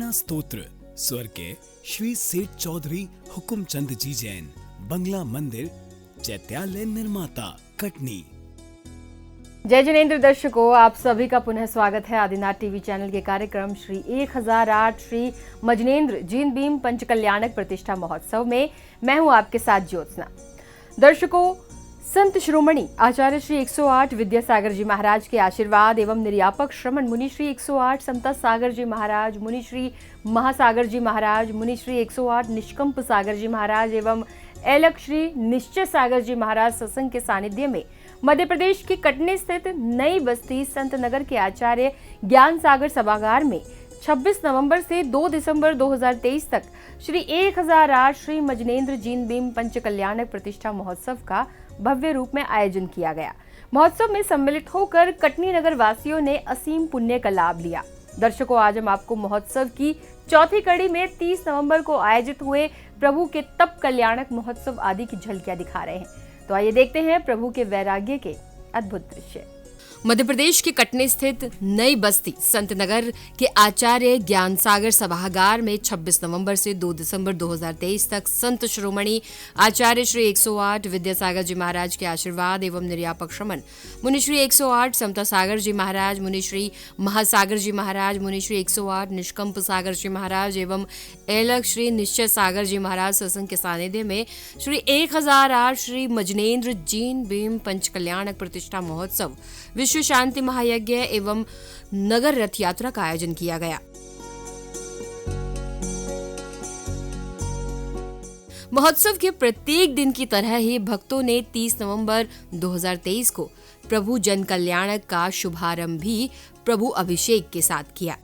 रचना स्तोत्र स्वर के श्री सेठ चौधरी हुकुमचंद जी जैन, बंगला मंदिर, चैत्यालय निर्माता, कटनी। जय जिनेन्द्र दर्शकों, आप सभी का पुनः स्वागत है आदिनाथ टीवी चैनल के कार्यक्रम श्री 1008 श्री मजनेन्द्र जीन भीम पंचकल्याणक प्रतिष्ठा महोत्सव में। मैं हूं आपके साथ ज्योत्सना। दर्शकों, संत शिरोमणि आचार्य श्री 108 विद्यासागर जी महाराज के आशीर्वाद एवं निर्यापक श्रमण मुनि श्री 108 समता सागर जी महाराज, मुनि श्री महासागर जी महाराज, मुनि श्री 108 निष्कंप सागर जी महाराज एवं एलक श्री निश्चय सागर जी महाराज सत्संग के सानिध्य में मध्य प्रदेश के कटनी स्थित नई बस्ती संत नगर के आचार्य ज्ञान सागर सभागार में 26 नवंबर से 2 दिसंबर 2023 तक श्री 1008 श्री मजनेन्द्र जीन भीम पंचकल्याणक प्रतिष्ठा महोत्सव का भव्य रूप में आयोजन किया गया। महोत्सव में सम्मिलित होकर कटनी नगर वासियों ने असीम पुण्य का लाभ लिया। दर्शकों, आज हम आपको महोत्सव की चौथी कड़ी में 30 नवंबर को आयोजित हुए प्रभु के तप कल्याणक महोत्सव आदि की झलकियां दिखा रहे हैं। तो आइए देखते हैं प्रभु के वैराग्य के अद्भुत दृश्य। मध्य प्रदेश के कटनी स्थित नई बस्ती संत नगर के आचार्य ज्ञान सागर सभागार में 26 नवंबर से 2 दिसंबर 2023 तक संत शिरोमणि आचार्य श्री 108 विद्यासागर जी महाराज के आशीर्वाद एवं निर्यापक श्रमण मुनि श्री 108 समता सागर जी महाराज, मुनि श्री महासागर जी महाराज, मुनि श्री 108 निष्कंप सागर जी महाराज एवं एलक श्री निश्चय सागर जी महाराज सत्संग के सानिध्य में श्री 1008 श्री मजनेन्द्र जीन भीम पंचकल्याणक प्रतिष्ठा महोत्सव विश्व शांति महायज्ञ एवं नगर रथ यात्रा का आयोजन किया गया। महोत्सव के प्रत्येक दिन की तरह ही भक्तों ने 30 नवंबर 2023 को प्रभु जन कल्याणक का शुभारंभ भी प्रभु अभिषेक के साथ किया।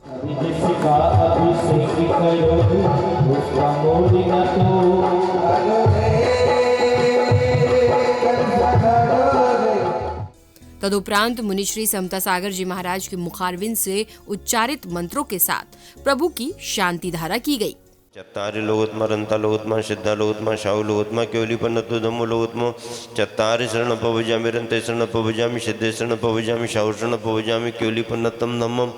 तदुपरांत मुनि श्री समता सागर जी महाराज के मुखारविंद से उच्चारित मंत्रों के साथ प्रभु की शांति धारा की गई। चत्तारि लोकोत्मा रंता लोकोत्मा सिद्धा लोकोत्मा शाहु लोकोत्मा केवली पन्नतो धम्मो लोकोत्मो चत्तारि शरण पवजामि रंते शरण पवजामि सिद्धे शरण पवजामि शाहु शरण पवजामि केवली पन्नतम धम्मम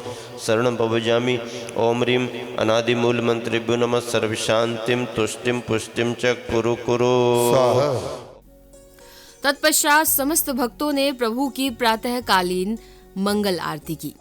शरण पवजामि। ओम ह्रीं अनादि मूल मंत्रेभ्यो नमः सर्व शांतिम तुष्टिम पुष्टिम च कुरु कुरु। तत्पश्चात समस्त भक्तों ने प्रभु की प्रातःकालीन मंगल आरती की।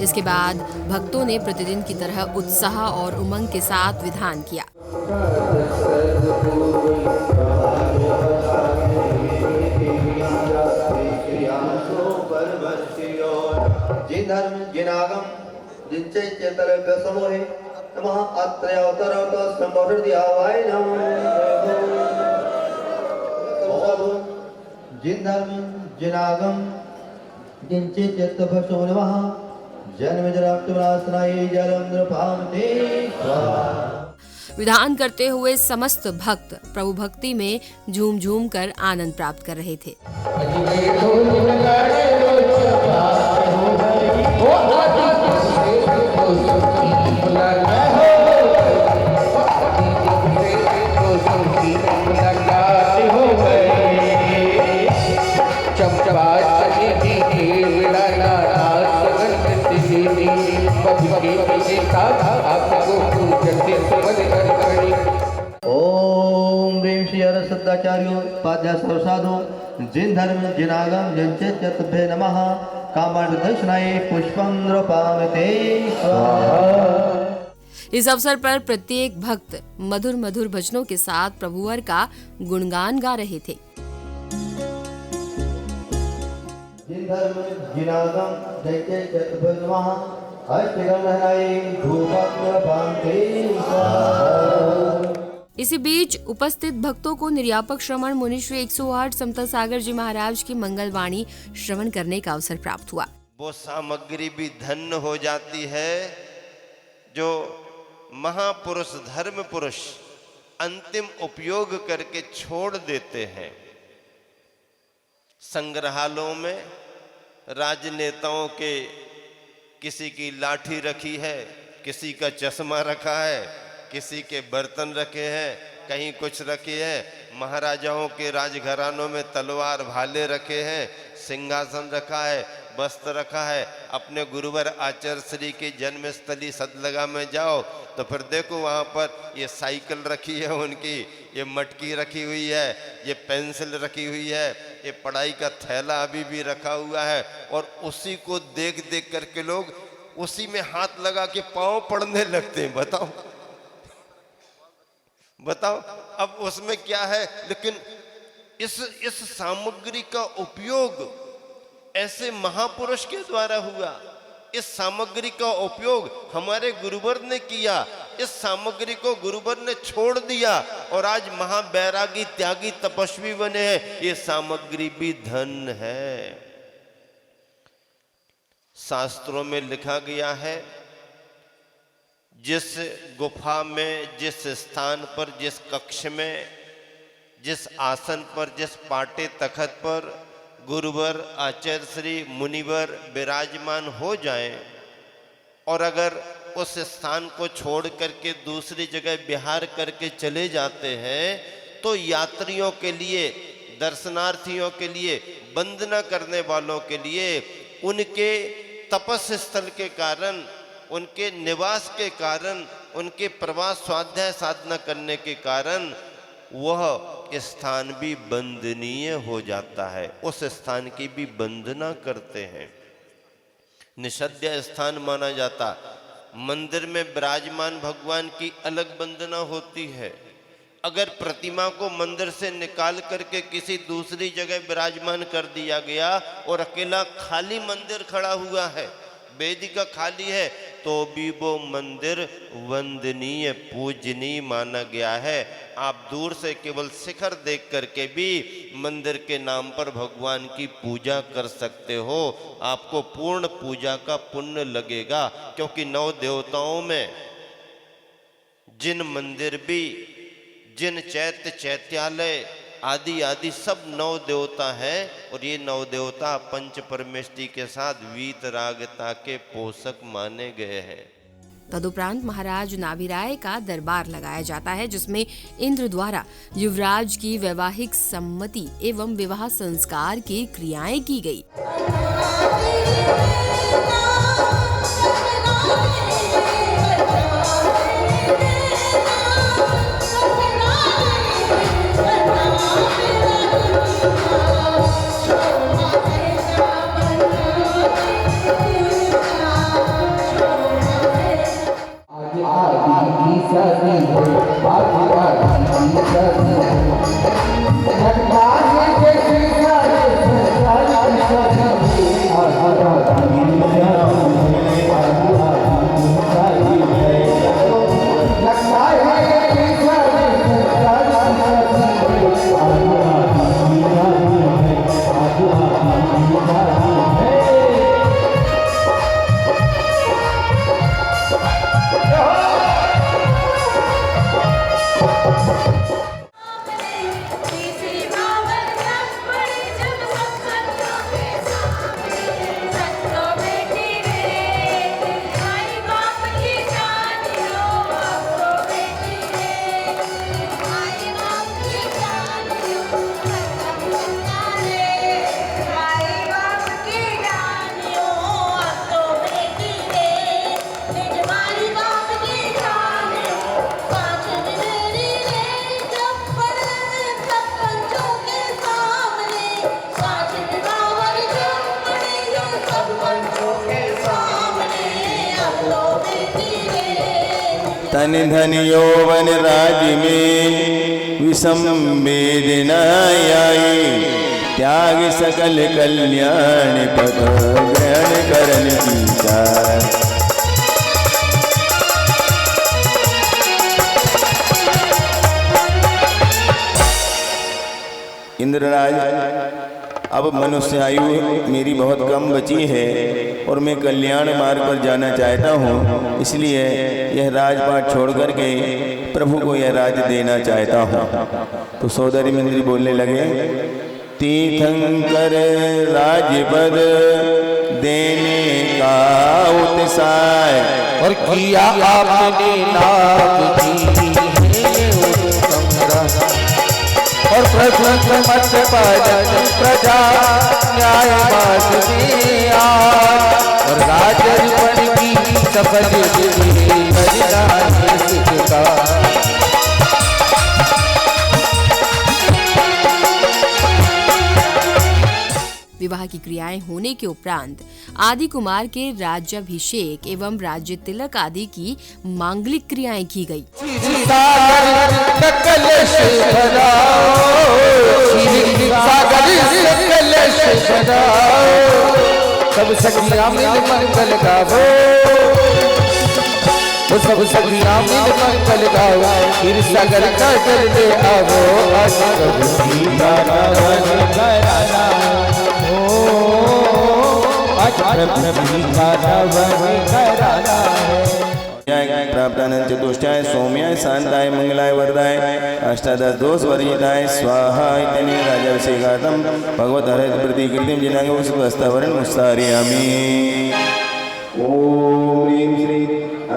इसके बाद भक्तों ने प्रतिदिन की तरह उत्साह और उमंग के साथ विधान किया। जिन धर्म जिनागम जिनसे चेतन समोहे नमः अत्रय अवतरत संभव दियावाय नमः। जिन धर्म जिनागम जिनसे चेतन समोहे नमः जन्म जराप्तनाय जलंद्र पामते। विधान करते हुए समस्त भक्त प्रभु भक्ति में झूम झूम कर आनंद प्राप्त कर रहे थे। ओम ह्रीं श्री हरसद्धाचार्यो पाद्या सर्वसाधो जिन धर्म जिनागम जिनचे चतुभ्ये नमः कामार्थ दर्शनाय पुष्पं नृपामते स्वाहा। इस अवसर पर प्रत्येक भक्त मधुर मधुर भजनों के साथ प्रभुवर का गुणगान गा रहे थे। जिन धर्म जिनागम जिनचे चतुभ्ये नमः अष्टगंधनाय धूपं नृपामते स्वाहा। इसी बीच उपस्थित भक्तों को निर्यापक श्रमण मुनि श्री 108 समता सागर जी महाराज की मंगलवाणी श्रवण करने का अवसर प्राप्त हुआ। वो सामग्री भी धन्य हो जाती है जो महापुरुष धर्म पुरुष अंतिम उपयोग करके छोड़ देते हैं। संग्रहालयों में राजनेताओं के किसी की लाठी रखी है, किसी का चश्मा रखा है, किसी के बर्तन रखे हैं, कहीं कुछ रखे हैं। महाराजाओं के राजघरानों में तलवार भाले रखे हैं, सिंहासन रखा है, वस्त्र रखा है। अपने गुरुवर आचार्य श्री की जन्मस्थली सतलगा में जाओ तो फिर देखो वहाँ पर ये साइकिल रखी है उनकी, ये मटकी रखी हुई है, ये पेंसिल रखी हुई है, ये पढ़ाई का थैला अभी भी रखा हुआ है। और उसी को देख देख करके लोग उसी में हाथ लगा के पाँव पड़ने लगते हैं। बताओ बताओ अब उसमें क्या है। लेकिन इस सामग्री का उपयोग ऐसे महापुरुष के द्वारा हुआ। इस सामग्री का उपयोग हमारे गुरुवर ने किया, इस सामग्री को गुरुवर ने छोड़ दिया और आज महाबैरागी त्यागी तपस्वी बने हैं। ये सामग्री भी धन है। शास्त्रों में लिखा गया है, जिस गुफा में, जिस स्थान पर, जिस कक्ष में, जिस आसन पर, जिस पाटे तखत पर गुरुवर आचार्य श्री मुनिवर विराजमान हो जाएं और अगर उस स्थान को छोड़ करके दूसरी जगह विहार करके चले जाते हैं तो यात्रियों के लिए, दर्शनार्थियों के लिए, वंदना करने वालों के लिए उनके तपस्या स्थल के कारण, उनके निवास के कारण, उनके प्रवास स्वाध्याय साधना करने के कारण वह स्थान भी वंदनीय हो जाता है। उस स्थान की भी वंदना करते हैं। निषद्य स्थान माना जाता। मंदिर में विराजमान भगवान की अलग वंदना होती है। अगर प्रतिमा को मंदिर से निकाल करके किसी दूसरी जगह विराजमान कर दिया गया और अकेला खाली मंदिर खड़ा हुआ है, वेदिका खाली है, तो भी वो मंदिर वंदनीय, पूजनीय माना गया है। आप दूर से केवल शिखर देख करके भी मंदिर के नाम पर भगवान की पूजा कर सकते हो। आपको पूर्ण पूजा का पुण्य लगेगा, क्योंकि 9 देवताओं में जिन मंदिर भी, जिन चैत्य, चैत्यालय आदि आदि सब 9 देवता हैं और ये 9 देवता पंच परमेष्टि के साथ वीतरागता के पोषक माने गए हैं। तदुपरांत महाराज नाभिराय का दरबार लगाया जाता है, जिसमें इंद्र द्वारा युवराज की वैवाहिक सम्मति एवं विवाह संस्कार की क्रियाएं की गई। तन धन यौवन राज में विषम वेदना आई, त्याग सकल कल्याण पद ग्रहण करन विचार। इंद्रराज, अब मनुष्य आयु मेरी बहुत कम बची है और मैं कल्याण मार्ग पर जाना चाहता हूँ, इसलिए यह राजपाट छोड़ करके प्रभु को यह राज देना चाहता हूँ। तो सौदरी मंत्री बोलने लगे, तीर्थंकर राजपद देने का उत्साह और किया आपने नाम की और प्रभु मत पालन प्रजा न्याय बात दिया और राजर्पण की सफल का विवाह की क्रियाएं होने के उपरांत आदि कुमार के राज्याभिषेक एवं राज्य तिलक आदि की मांगलिक क्रियाएं की गई। सब सखियां मिल मंगल गावो, सब सखियां मिल मंगल गावो, फिर सागर का जल ले आवो, आज कभी रावण घराना प्राप्तानंद चतुष्टाय सौम्याय शांताय मंगलाय वरदाय अष्टादश दोष वर्जिताय स्वाहा इतने राजाभिषेकार्थम भगवत हरत प्रतिकृतिम जिनांग पुष्पस्तवरण मुस्तारयामि। ओम ह्रीं श्री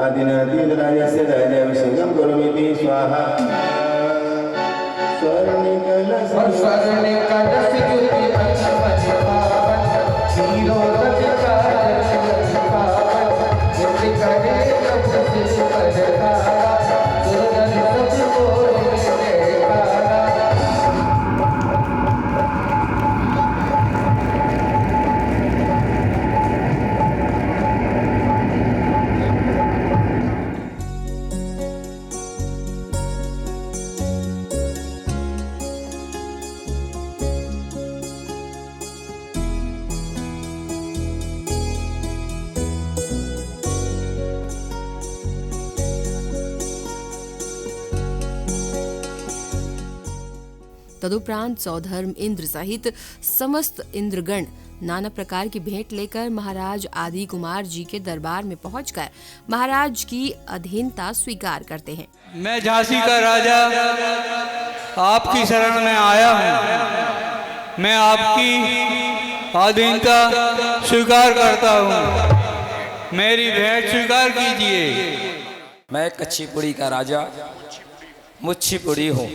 आदिनाथि राजस्य राजाभिषेकं करोमि स्वाहा। तदुपरांत सौधर्म इंद्र सहित समस्त इंद्रगण नाना प्रकार की भेंट लेकर महाराज आदि कुमार जी के दरबार में पहुंचकर महाराज की अधीनता स्वीकार करते हैं। मैं झांसी का राजा आपकी शरण में आया हूँ, मैं आपकी अधीनता स्वीकार करता हूँ, मेरी भेंट स्वीकार कीजिए। मैं कच्चीपुड़ी का राजा मुच्छीपुड़ी हूँ,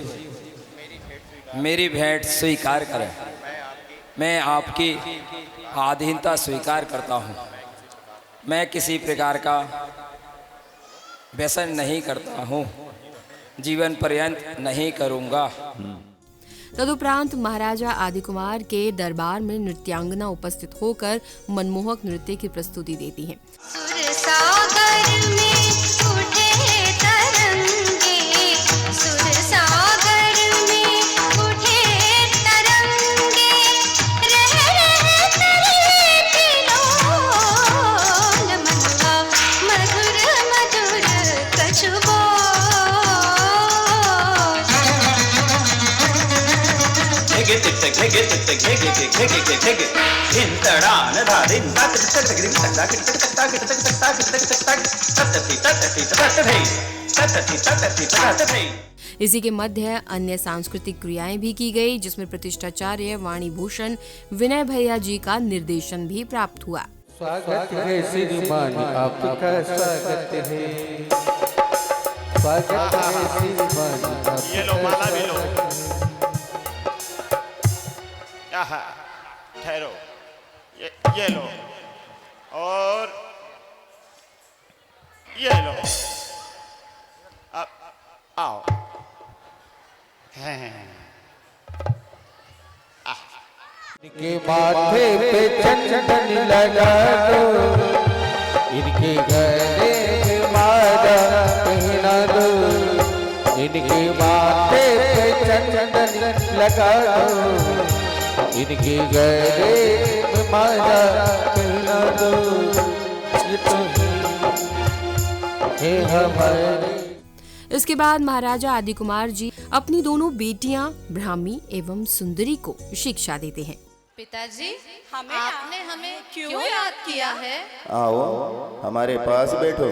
मेरी भेंट स्वीकार करें। मैं आपकी अधीनता स्वीकार करता हूँ, मैं किसी प्रकार का व्यसन नहीं करता हूँ, जीवन पर्यंत नहीं करूँगा। तदुपरांत महाराजा आदि कुमार के दरबार में नृत्यांगना उपस्थित होकर मनमोहक नृत्य की प्रस्तुति देती हैं। इसी के मध्य अन्य सांस्कृतिक क्रियाएं भी की गई, जिसमें प्रतिष्ठाचार्य वाणी भूषण विनय भैया जी का निर्देशन भी प्राप्त हुआ। स्वागत है श्रीमान आपका स्वागत है, स्वागत है श्रीमान। ये लो माला भी लो। ठहरो, ये लो और ये लो। अब आओ। इनके माथे पे चंदन लगा दो, इनके गले में माला पहना दो, इनके माथे पे चंदन लगा दो, इनके गले में माला पहना दो, ये तो है हमारे। इसके बाद महाराजा आदि कुमार जी अपनी दोनों बेटियां ब्राह्मी एवं सुंदरी को शिक्षा देते हैं। पिताजी, आपने हमें क्यों याद किया है? आओ हमारे पास बैठो।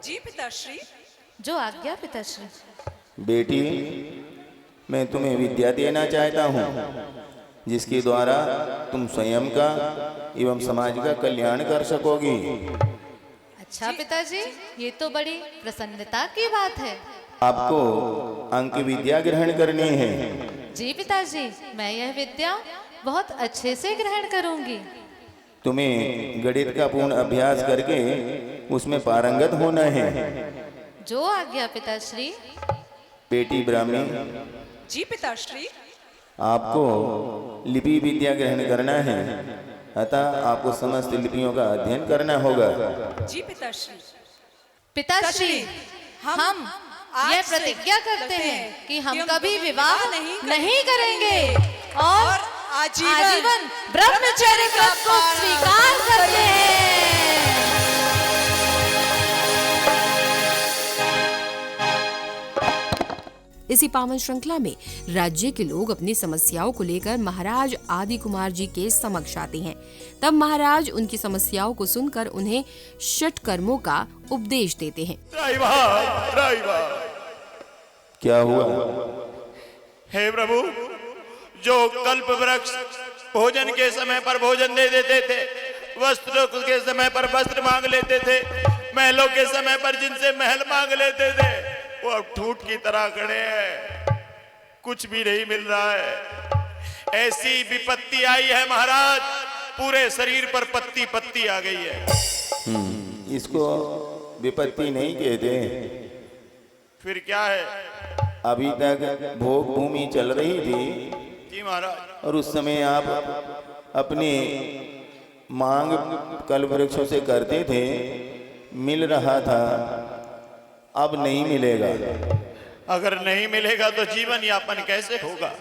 जी पिताश्री। जो आज्ञा पिताश्री। बेटी, मैं तुम्हें विद्या देना चाहता हूँ, जिसके द्वारा तुम स्वयं का एवं समाज का कल्याण कर सकोगी। अच्छा पिताजी, ये तो बड़ी प्रसन्नता की बात है। आपको अंक विद्या ग्रहण करनी है। जी पिताजी, मैं यह विद्या बहुत अच्छे से ग्रहण करूंगी। तुम्हें गणित का पूर्ण अभ्यास करके उसमें पारंगत होना है। जो आज्ञा पिताश्री। बेटी ब्राह्मणी, जी पिताश्री। आपको लिपि विद्या ग्रहण करना है, अतः आपको समस्त लिपियों का अध्ययन करना होगा। जी पिताश्री। पिताश्री, हम यह प्रतिज्ञा करते हैं कि हम कभी विवाह नहीं करेंगे और आजीवन ब्रह्मचर्य व्रत को स्वीकार करते हैं। इसी पावन श्रृंखला में राज्य के लोग अपनी समस्याओं को लेकर महाराज आदि कुमार जी के समक्ष आते हैं। तब महाराज उनकी समस्याओं को सुनकर उन्हें षट कर्मों का उपदेश देते हैं। क्या हुआ? हे प्रभु, जो कल्प वृक्ष भोजन के समय पर भोजन दे देते थे, वस्त्र के समय पर वस्त्र मांग लेते थे, महलों के समय पर जिनसे महल मांग लेते थे, वो अब ठूठ की तरह खड़े हैं, कुछ भी नहीं मिल रहा है। ऐसी विपत्ति आई है महाराज, पूरे शरीर पर पत्ती पत्ती आ गई है। इसको विपत्ति नहीं कहते। फिर क्या है? अभी तक भोग भूमि चल रही थी जी महाराज, और उस समय आप अपनी मांग कल्प वृक्षों से करते थे, मिल रहा था, अब नहीं मिलेगा। अगर नहीं मिलेगा तो जीवन यापन कैसे होगा?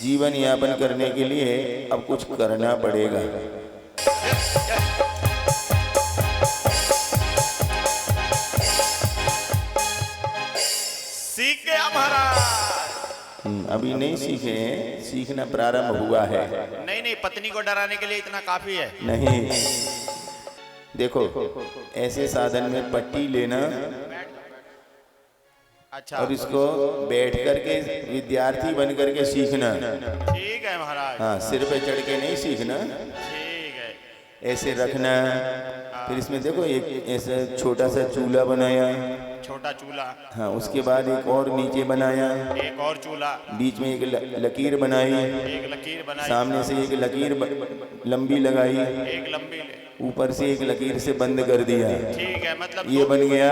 जीवन यापन करने के लिए अब कुछ करना पड़ेगा। सीख गया महाराज? अभी नहीं सीखे हैं, सीखना प्रारंभ हुआ है। नहीं, पत्नी को डराने के लिए इतना काफी है। नहीं, देखो, ऐसे साधन में पट्टी लेना, अच्छा, और इसको बैठ करके विद्यार्थी बन करके सीखना। ठीक है महाराज। हाँ, सिर पे चढ़ के नहीं सीखना, ठीक है। ऐसे रखना। फिर इसमें देखो एक ऐसा छोटा सा चूल्हा बनाया, छोटा चूल्हा। हाँ, उसके बाद एक और नीचे बनाया, एक और चूल्हा, बीच में एक लकीर बनाई, एक लकीर बनाई, सामने से एक लकीर लंबी लगाई, एक लंबी, ऊपर से एक लकीर से बंद कर दिया। ठीक है, मतलब ये बन गया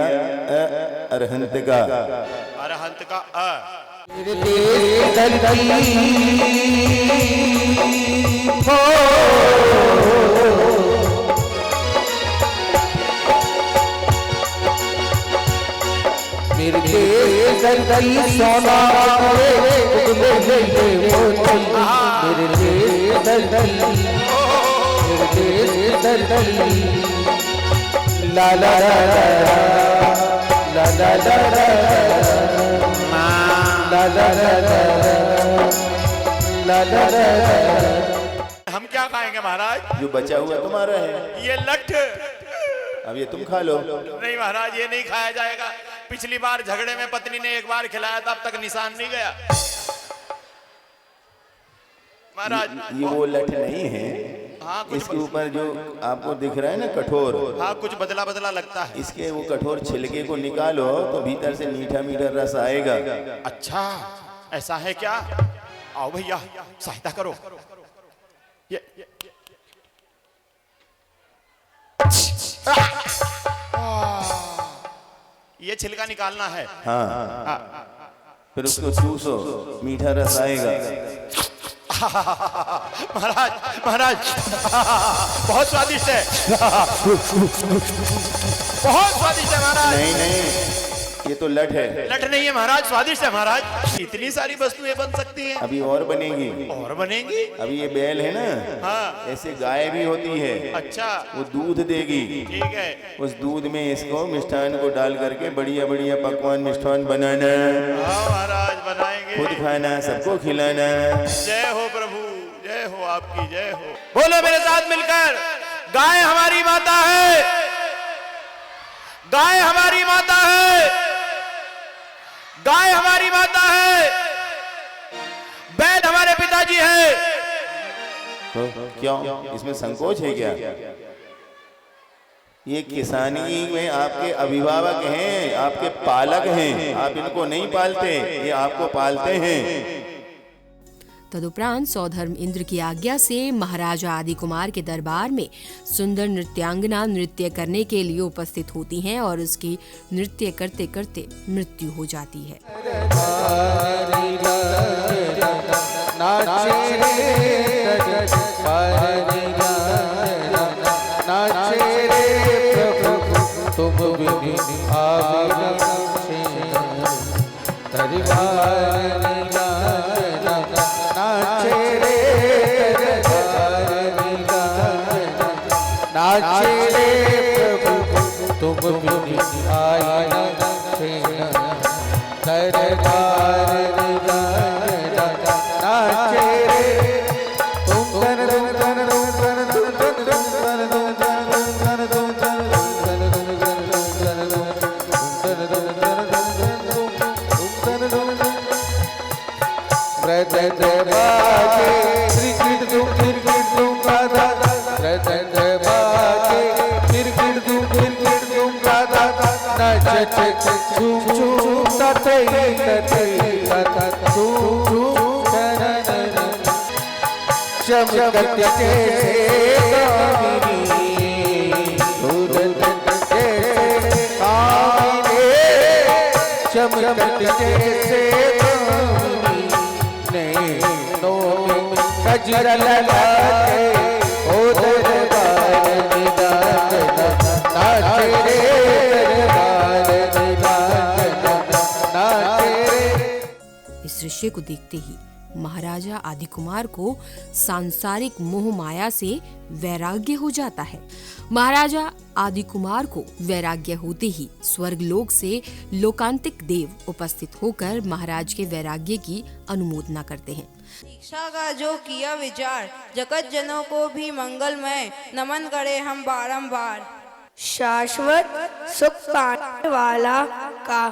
अरहंत का। अरहंत का अ। मेरे देश दलदली सोना मेरे देश दलदली, मेरे देश दलदली, ला ला ला ला ला ला ला ला ला ला। हम क्या खाएंगे महाराज? जो बचा हुआ तुम्हारा है, ये लठ। अब ये तुम खा लो। नहीं महाराज, ये नहीं खाया जाएगा। पिछली बार झगड़े में पत्नी ने एक बार खिलाया था, अब तक निशान नहीं गया महाराज। ये वो लठ नहीं है। हाँ, इसके ऊपर जो आपको दिख रहा है ना कठोर, हाँ, कुछ बदला बदला लगता है। इसके वो कठोर छिलके को निकालो तो भीतर से मीठा मीठा रस आएगा। अच्छा, ऐसा है क्या? आओ भैया, सहायता करो। ये छिलका निकालना है। हाँ, फिर उसको चूसो, मीठा रस आएगा। महाराज, महाराज, बहुत स्वादिष्ट है, बहुत स्वादिष्ट है महाराज। नहीं नहीं, ये तो लठ है। लठ नहीं है महाराज, स्वादिष्ट है महाराज। इतनी सारी वस्तुएं बन सकती हैं। अभी और बनेगी। और बनेगी? अभी ये बैल है ना, हाँ, ऐसे गाय भी होती है। अच्छा, वो दूध देगी। ठीक है। उस दूध में इसको मिष्ठान को डाल करके बढ़िया बढ़िया पकवान मिष्ठान बनाना। हाँ महाराज, बनाएंगे। खुद खाना, सबको खिलाना। जय हो प्रभु, जय हो, आपकी जय हो। बोलो मेरे साथ मिलकर, गाय हमारी माता है, गाय हमारी माता है, गाय हमारी माता है, बैल हमारे पिताजी है, तो क्यों, इसमें संकोच है क्या? ये किसानी में आपके अभिभावक हैं, आपके पालक हैं, आप इनको नहीं पालते, ये आपको पालते हैं। तदुपरांत सौधर्म इंद्र की आज्ञा से महाराजा आदि कुमार के दरबार में सुंदर नृत्यांगना नृत्य करने के लिए उपस्थित होती हैं और उसकी नृत्य करते करते मृत्यु हो जाती है। इस दृश्य को देखते ही महाराजा आदि कुमार को सांसारिक मोह माया से वैराग्य हो जाता है। महाराजा आदि कुमार को वैराग्य होते ही स्वर्गलोक से लोकांतिक देव उपस्थित होकर महाराज के वैराग्य की अनुमोदना करते हैं। दीक्षा का जो किया विचार, जगत जनों को भी मंगलमय नमन करे हम बारंबार। शाश्वत सुख पाने वाला का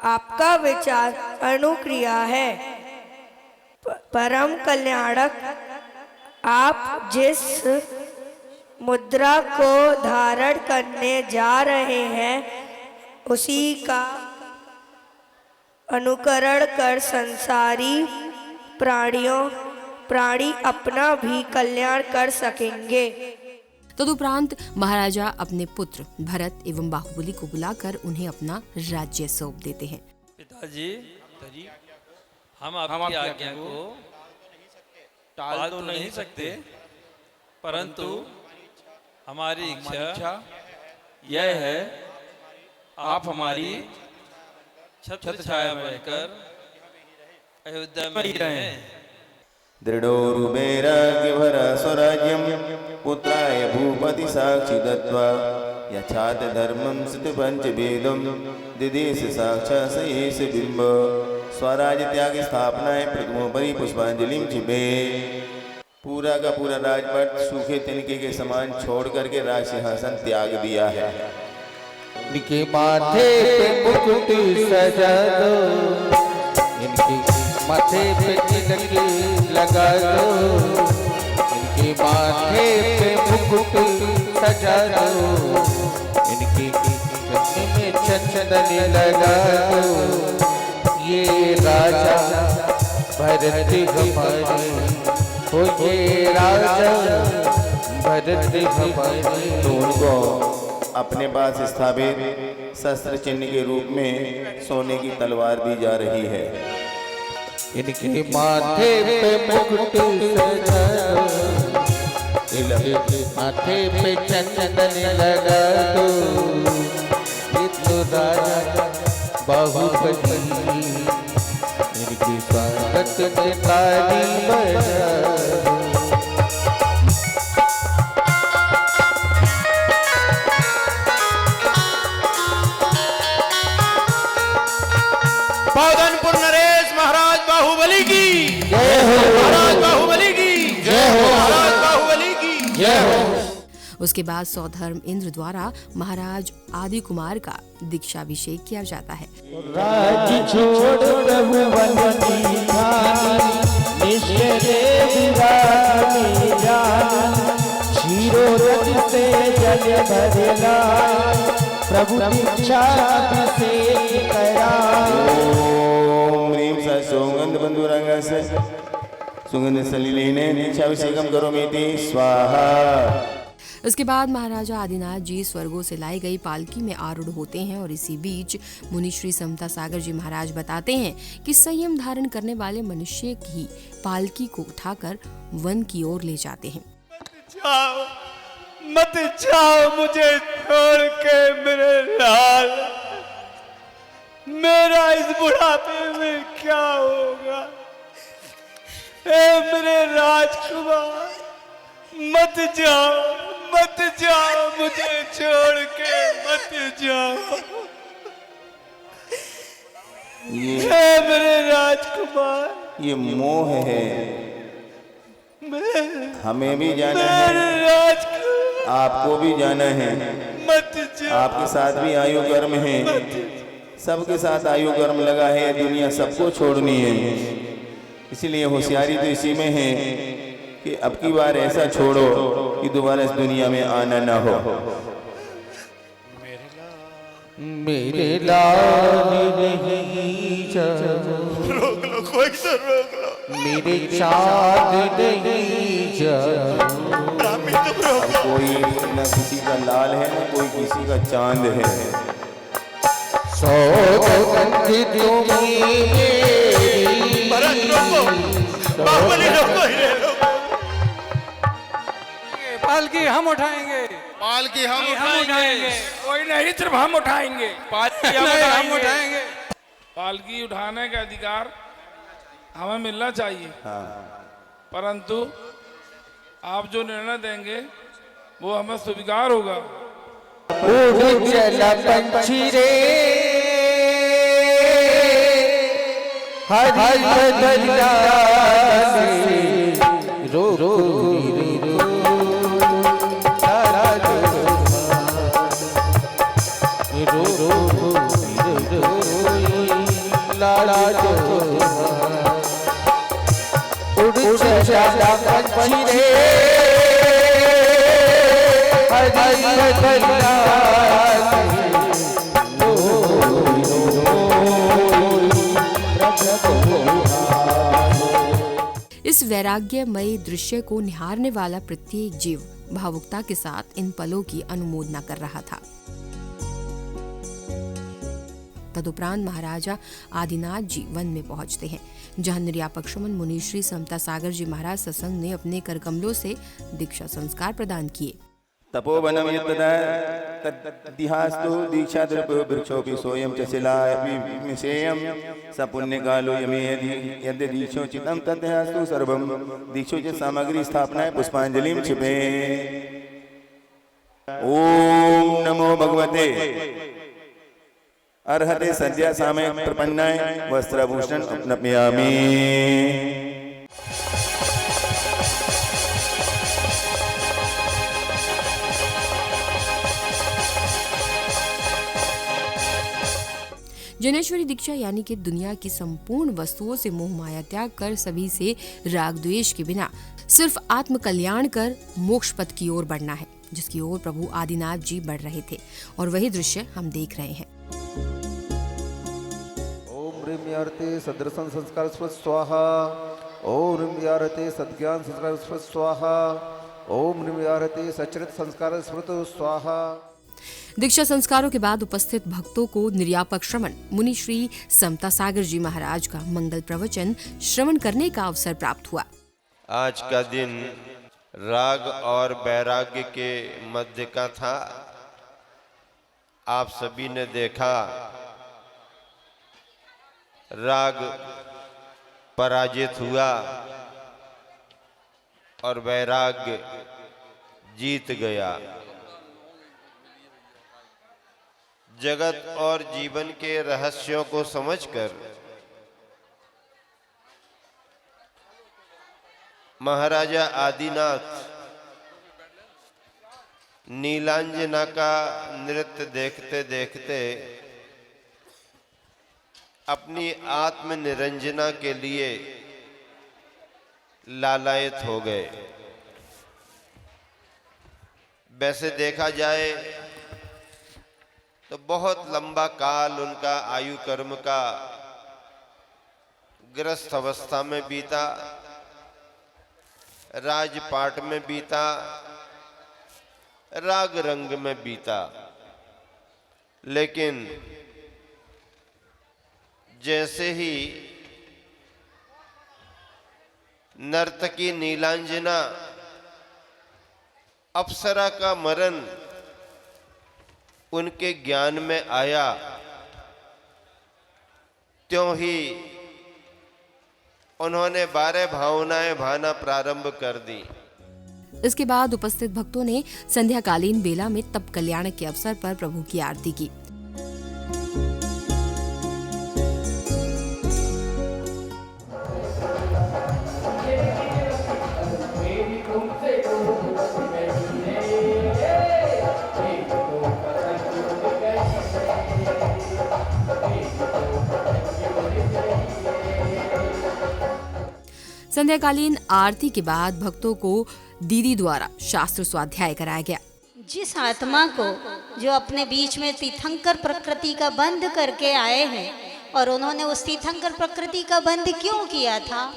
आपका विचार अनुक्रिया है। परम कल्याणक, आप जिस मुद्रा को धारण करने जा रहे हैं उसी का अनुकरण कर संसारी प्राणी अपना भी कल्याण कर सकेंगे। तदुपरांत महाराजा अपने पुत्र भरत एवं बाहुबली को बुलाकर उन्हें अपना राज्य सौंप देते हैं। पिताजी, हम आपकी आज्ञा को टाल तो नहीं सकते, परंतु हमारी इच्छा यह है आप हमारी छत्र छाया में रहकर अयोध्या में ही रहें। दृढोरुबैराग्यभरा स्वराज्यं पुत्राय भूपति साक्षी दत्त्वा यच्छात धर्मं सिद्धपंचवेदं दिदेश साक्षात् सयेष बिंब। स्वराज्य त्याग स्थापनाएं प्रथमोपरि पुष्पांजलिं चिबे। पूरा का पूरा राजपट सूखे तिनके के समान छोड़ करके राज सिंहासन त्याग दिया है। इनके माथे पे मुकुट सजा दो, इनके माथे पे तिलक लगा दो, इनके माथे पे मुकुट सजा दो, इनके कंठ में चंदन लगा दो। ये राजा भरत हमारे, हो ये राजा भरत हमारे। तो उनको अपने पास स्थापित शस्त्र चिन्ह के रूप में सोने की तलवार दी जा रही है। इनके माथे पे मुकुट सजा दो, इनके माथे पे चंदन लगा दो। ये तो राजा बाहुबली, इनकी स्वागत में ताली बजा। पौधनपुर नरेश महाराज बाहुबली की जय हो, महाराज बाहुबली की जय हो, महाराज बाहुबली की जय हो। उसके बाद सौधर्म इंद्र द्वारा महाराज आदि कुमार का दीक्षाभिषेक किया जाता है। राज छोड़ प्रभु वन की निश्चय दे विराग में जान, क्षीरोदक से जल भर लाए, प्रभु दीक्षा अभिषेक कराए। ओम ह्रीं सा सुगंध बंधुरंग से सुगंध सलिलेन दीक्षाभिषेकम करोमीति स्वाहा। उसके बाद महाराजा आदिनाथ जी स्वर्गों से लाई गई पालकी में आरूढ़ होते हैं और इसी बीच मुनि श्री समता सागर जी महाराज बताते हैं कि संयम धारण करने वाले मनुष्य की पालकी को उठाकर वन की ओर ले जाते हैं। मत जाओ मुझे छोड़ के मेरे लाल, मेरा इस बुढ़ापे में क्या होगा। ए मेरे राजकुमार, मत जाओ मुझे छोड़ के, मत जाओ। ये मेरे राजकुमार, ये मोह है, हमें भी जाना है, आपको भी जाना है, आपके साथ भी आयु कर्म है, सबके साथ आयु कर्म लगा है, दुनिया सबको छोड़नी है। इसलिए होशियारी तो इसी में है कि अब की बार ऐसा छोड़ो कि दोबारा इस दुनिया में आना ना हो। मेरे लाल नहीं रोक लो, कोई तो रोक लो। मेरे चाँद नहीं कोई न किसी का लाल है न कोई किसी का चांद है। पालकी हम उठाएंगे, पालकी हम उठाएंगे। कोई नहीं, सिर्फ हम उठाएंगे। पालकी हम उठाएंगे। पालकी उठाने का अधिकार हमें मिलना चाहिए, परंतु आप जो निर्णय देंगे वो हमें स्वीकार होगा। चला पंछी रे हरि दरिया से रो रो लाला उड़ चला पंछी रे हरि दरिया इस वैराग्यमयी दृश्य को निहारने वाला प्रत्येक जीव भावुकता के साथ इन पलों की अनुमोदना कर रहा था। तदुपरांत महाराजा आदिनाथ जी वन में पहुंचते हैं, जहां निर्यापक्षमन मुनि श्री समता सागर जी महाराज सत्संग ने अपने करकमलों से दीक्षा संस्कार प्रदान किए। तपोवनम तदिहास्तु दीक्षा वृक्षोपि सोयम च शिलायम सपुण्य कालो यमे यद्य दीक्षोचितं तदिहास्तु सर्वम दीक्षोचित सामग्री स्थापनाय पुष्पांजलिं क्षिपे। ओम नमो भगवते अर्हते सद्या सामय प्रपन्नाय वस्त्रभूषण अपनपयामि। जनेश्वरी दीक्षा यानी कि दुनिया की संपूर्ण वस्तुओं से मोह माया त्याग कर सभी से राग द्वेष के बिना सिर्फ आत्म कल्याण कर मोक्ष पथ की ओर बढ़ना है, जिसकी ओर प्रभु आदिनाथ जी बढ़ रहे थे और वही दृश्य हम देख रहे हैं। ओम ह्रीं यारते सदर्शन संस्कार स्व स्वाहा। ओम ह्रीं यारते सद्ज्ञान संस्कार स्व स्वाहा। ओम ह्रीं यारते सचरित संस्कार स्मृत स्वाहा। दीक्षा संस्कारों के बाद उपस्थित भक्तों को निर्यापक्षमन मुनि श्री समता सागर जी महाराज का मंगल प्रवचन श्रवण करने का अवसर प्राप्त हुआ। आज का दिन राग और वैराग्य के मध्य का था। आप सभी ने देखा राग पराजित हुआ और वैराग्य जीत गया। जगत और जीवन के रहस्यों को समझकर महाराजा आदिनाथ नीलांजना का नृत्य देखते देखते अपनी आत्म निरंजना के लिए लालायित हो गए। वैसे देखा जाए तो बहुत लंबा काल उनका आयु कर्म का ग्रस्त अवस्था में बीता, राजपाट में बीता, राग रंग में बीता। लेकिन जैसे ही नर्तकी नीलांजना अप्सरा का मरण उनके ज्ञान में आया, त्यों ही उन्होंने 12 भावनाएं भाना प्रारंभ कर दी। इसके बाद उपस्थित भक्तों ने संध्याकालीन बेला में तप कल्याण के अवसर पर प्रभु की आरती की। संध्याकालीन आरती के बाद भक्तों को दीदी द्वारा शास्त्र स्वाध्याय कराया गया। जिस आत्मा को जो अपने बीच में तीर्थंकर प्रकृति का बंध करके आए हैं, और उन्होंने उस तीर्थंकर प्रकृति का बंध क्यों किया था?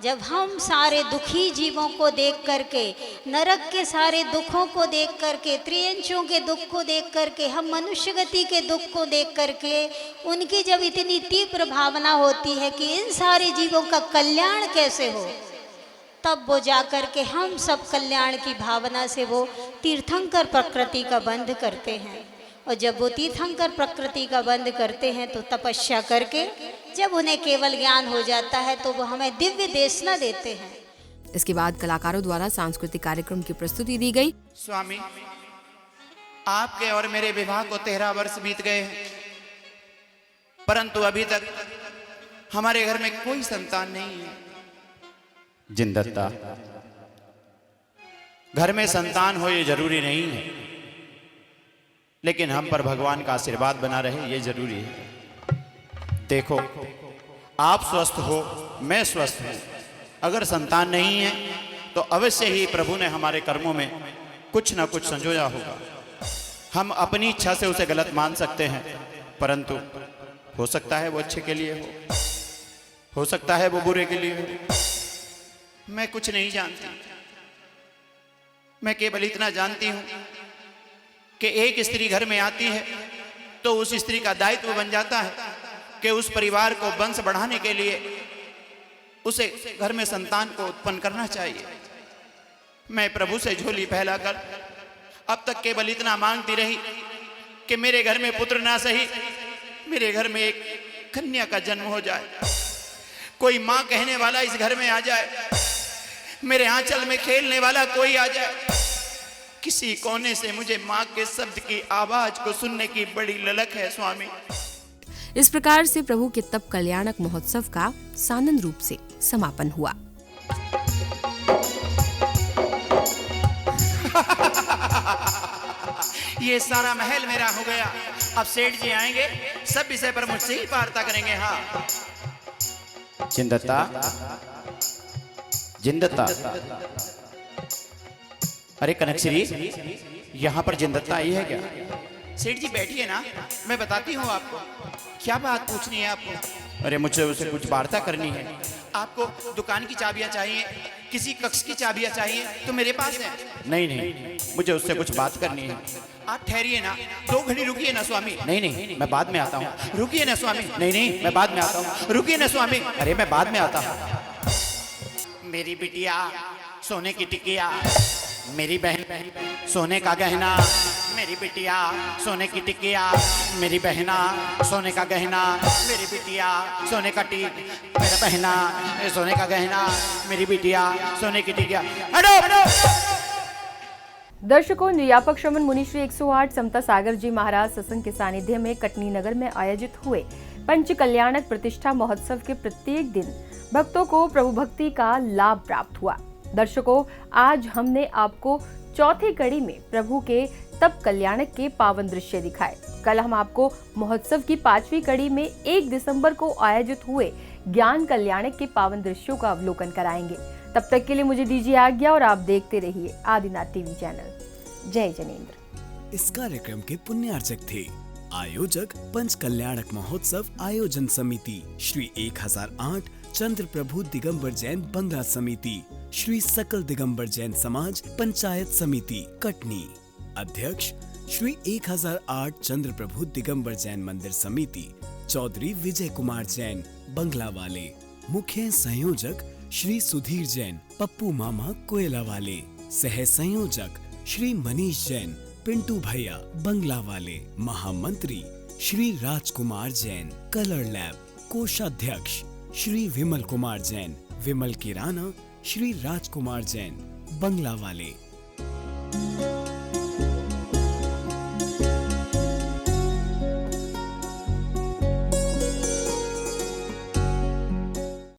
जब हम सारे दुखी जीवों को देख करके, नरक के सारे दुखों को देख करके, त्रियंचों के दुख को देख करके, हम मनुष्य गति के दुख को देख करके, उनकी जब इतनी तीव्र भावना होती है कि इन सारे जीवों का कल्याण कैसे हो, तब वो जाकर के हम सब कल्याण की भावना से वो तीर्थंकर प्रकृति का बंध करते हैं। और जब वो तीर्थंकर प्रकृति का बंध करते हैं तो तपस्या करके जब उन्हें केवल ज्ञान हो जाता है तो वो हमें दिव्य देशना देते हैं। इसके बाद कलाकारों द्वारा सांस्कृतिक कार्यक्रम की प्रस्तुति दी गई। स्वामी, आपके और मेरे विवाह को 13 वर्ष बीत गए हैं, परंतु अभी तक हमारे घर में कोई संतान नहीं है। जिनदत्ता, घर में संतान हो ये जरूरी नहीं है, लेकिन हम पर भगवान का आशीर्वाद बना रहे ये जरूरी है। देखो, आप स्वस्थ हो, मैं स्वस्थ हूं। अगर संतान नहीं है तो अवश्य ही प्रभु ने हमारे कर्मों में कुछ ना कुछ संजोया होगा। हम अपनी इच्छा से उसे गलत मान सकते हैं, परंतु हो सकता है वो अच्छे के लिए हो सकता है वो बुरे के लिए हो। मैं कुछ नहीं जानती, मैं केवल इतना जानती हूं कि एक स्त्री घर में आती है तो उस स्त्री का दायित्व बन जाता है कि उस परिवार को वंश बढ़ाने के लिए उसे घर में संतान को उत्पन्न करना चाहिए। मैं प्रभु से झोली फैलाकर अब तक केवल इतना मांगती रही कि मेरे घर में पुत्र ना सही, मेरे घर में एक कन्या का जन्म हो जाए, कोई माँ कहने वाला इस घर में आ जाए, मेरे आंचल में खेलने वाला कोई आ जाए। किसी कोने से मुझे माँ के शब्द की आवाज को सुनने की बड़ी ललक है स्वामी। इस प्रकार से प्रभु के तप कल्याणक महोत्सव का सानंद रूप से समापन हुआ। ये सारा महल मेरा हो गया। अब सेठ जी आएंगे, सब विषय पर मुझसे ही वार्ता करेंगे। हाँ जिनदत्ता, जिनदत्ता, अरे कनकश्री, यहाँ पर जिनदत्ता आई है क्या? सेठ जी बैठिए ना, मैं बताती हूँ आपको। क्या बात पूछनी है आपको? अरे मुझे उसे कुछ वार्ता करनी है। आपको दुकान की चाबियां चाहिए, किसी कक्ष की चाबियां चाहिए तो मेरे पास है। नहीं नहीं, मुझे उससे कुछ बात करनी है। आप ठहरिए ना, 2 घड़ी रुकिए ना स्वामी। नहीं नहीं, मैं बाद में आता हूँ। रुकिए ना स्वामी। नहीं नहीं, मैं बाद में आता हूँ। रुकिए ना स्वामी। अरे मैं बाद में आता हूँ। मेरी बिटिया सोने की टिकिया, मेरी बहन सोने का गहना, मेरी बिटिया सोने की टिकिया, मेरी बहना सोने का गहना, मेरी बिटिया सोने का मेरा बहना सोने का गहना, मेरी बिटिया सोने की टिकिया। दर्शकों, निर्यापक श्रमण मुनि श्री 108 समता सागर जी महाराज सत्संग के सानिध्य में कटनी नगर में आयोजित हुए पंच कल्याणक प्रतिष्ठा महोत्सव के प्रत्येक दिन भक्तों को प्रभु भक्ति का लाभ प्राप्त हुआ। दर्शकों, आज हमने आपको चौथी कड़ी में प्रभु के तप कल्याणक के पावन दृश्य दिखाए। कल हम आपको महोत्सव की 5वीं कड़ी में 1 दिसंबर को आयोजित हुए ज्ञान कल्याणक के पावन दृश्यों का अवलोकन कराएंगे। तब तक के लिए मुझे दीजिए आज्ञा और आप देखते रहिए आदिनाथ टीवी चैनल। जय जनेंद्र। इस कार्यक्रम के पुण्यार्चक थे आयोजक पंच कल्याणक महोत्सव आयोजन समिति श्री 1008 चंद्र प्रभु दिगंबर जैन बंगला समिति, श्री सकल दिगंबर जैन समाज पंचायत समिति कटनी। अध्यक्ष श्री 1008 चंद्र प्रभु दिगंबर जैन मंदिर समिति चौधरी विजय कुमार जैन बंगला वाले। मुख्य संयोजक श्री सुधीर जैन पप्पू मामा कोयला वाले। सह संयोजक श्री मनीष जैन पिंटू भैया बंगला वाले। महामंत्री श्री राजकुमार जैन कलर लैब। कोषाध्यक्ष श्री विमल कुमार जैन विमल किराना। श्री राजकुमार जैन बंगला वाले।